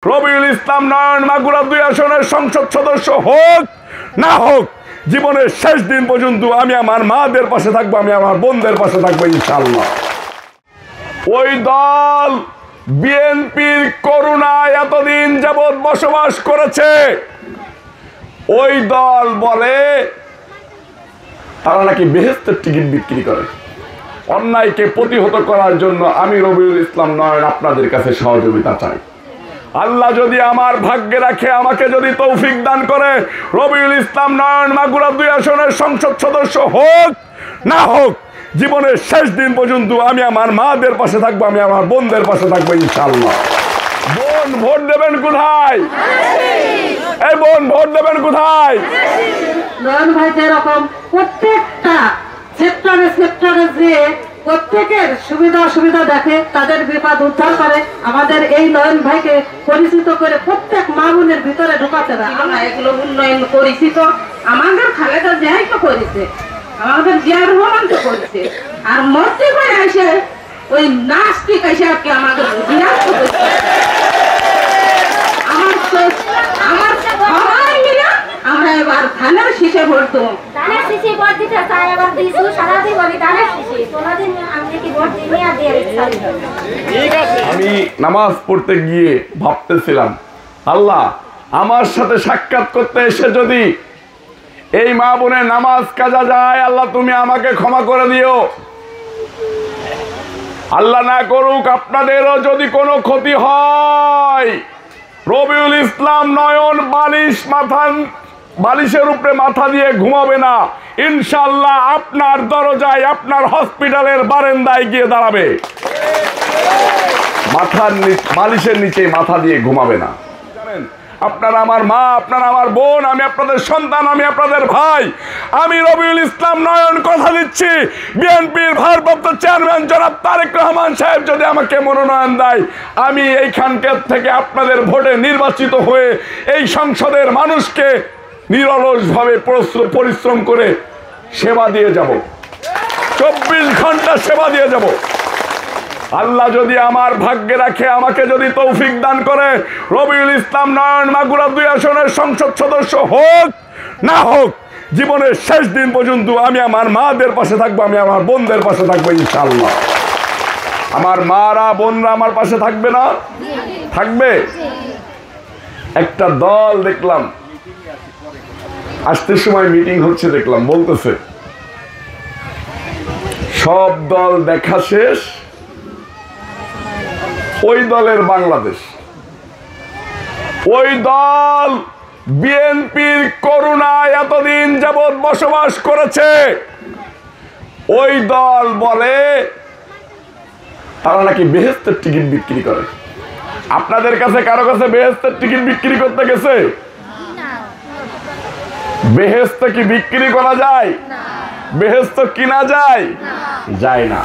রবিউল ইসলাম নয়ন মাগুরা 2 আসনের সংসদ সদস্য হোক না হোক, জীবনের শেষ দিন পর্যন্ত আমি আমার মাদের পাশে থাকবো, আমি আমার বোনদের পাশে থাকবো ইনশাআল্লাহ। ওই দল বিএনপির করুণায় এতদিন যাবৎ বসবাস করেছে। ওই দল বলে তারা নাকি বেহেশতের টিকিট বিক্রি করে। অন্যায়কে প্রতিহত করার জন্য আমি রবিউল ইসলাম নয়ন আপনাদের কাছে সহযোগিতা চাই। আল্লাহ যদি আমার ভাগ্যে রাখে, আমাকে যদি তৌফিক দান করে, রবিউল ইসলাম নয়ন মাগুরা 2 আসনের সংসদ সদস্য হোক না হোক, জীবনের শেষ দিন পর্যন্ত আমি আমার মাদের পাশে থাকবো, আমি আমার বোনদের পাশে থাকবো ইনশাআল্লাহ। বোন ভোট দেবেন কোথায়? এই বোন ভোট দেবেন কোথায়? নয়ন ভাই যেরকম প্রত্যেকটা সেক্টরে যে প্রত্যেকের সুবিধা অসুবিধা দেখে, তাদের বিপদ উদ্ধার করে, আমাদের এই নয়ন ভাইকে পরিচিত করে প্রত্যেক মা বোনের ভিতরে ঢোকাতে দেয়। আমরা এগুলো উন্নয়ন পরিচিত, আমাদের খালেদা জিয়াই তো করেছে, আমাদের জিয়ার রহমান তো করেছে, আর মস্তি করে এসে ওই নাস্তিক এসে আর কি আমাদের বিরাট করেছে। আমার সবাই মিলে আমরা এবার ধানের শীষে ভোট দেবো। ধানের শীষে ভোট দিতে চাই, আবার দিয়েছি সারা জীবনে ধানের শীষে। কোনদিন আমি কি ভোট দিই আর দিয়ে দিচ্ছি। আমি নামাজ পড়তে গিয়ে ভাবতেছিলাম, আল্লাহ আমার সাথে সাক্ষাৎ করতে এসে যদি এই মা বোনের নামাজ কাজা যায়, আল্লাহ তুমি আমাকে ক্ষমা করে দিও। আল্লাহ না করুক আপনাদেরও যদি কোনো ক্ষতি হয়, রবিউল ইসলাম নয়ন বালিশের উপরে মাথা দিয়ে ঘুমাবে না, ইনশাআল্লাহ আপনার দরজায়, আপনার হসপিটালের বারান্দায় গিয়ে দাঁড়াবে, বালিশের নিচে মাথা দিয়ে ঘুমাবে না। জানেন, আপনারা আমার মা, আপনারা আমার বোন, আমি আপনাদের সন্তান, আমি আপনাদের ভাই। আমি রবিউল ইসলাম নয়ন কথা দিচ্ছি, বিএনপির ভারপ্রাপ্ত চেয়ারম্যান জনাব তারেক রহমান সাহেব যদি আমাকে মনোনয়ন দেয়, আমি এইখানকার থেকে আপনাদের ভোটে নির্বাচিত হয়ে এই সংসদের মানুষকে নিরলসভাবে পরিশ্রম করে সেবা দিয়ে যাব, 24 ঘন্টা সেবা দিয়ে যাব। আল্লাহ যদি আমার ভাগ্যে রাখে, আমাকে যদি তৌফিক দান করে, রবিউল ইসলাম নয়ন মাগুরা 2 আসনের সংসদ সদস্য হোক না হোক, জীবনের শেষ দিন পর্যন্ত আমি আমার মাদের পাশে থাকবো, আমি আমার বোনদের পাশে থাকবো ইনশাআল্লাহ। আমার মারা বোনরা আমার পাশে থাকবে না? থাকবে। একটা দল দেখলাম আসতে সময় মিটিং হচ্ছে, দেখলাম বলতেছে সব দল দেখা শেষ, ওই দলের বাংলাদেশ। ওই দল বিএনপির করুণায় এতদিন যাবৎ বসবাস করেছে। ওই দল বলে তারা নাকি বেহেশতের টিকিট বিক্রি করে। আপনাদের কাছে কারো কাছে বেহেশতের টিকিট বিক্রি করতে গেছে? বেহেশত কি বিক্রি করা যায়? বেহেশত কিনা যায়? যায় না।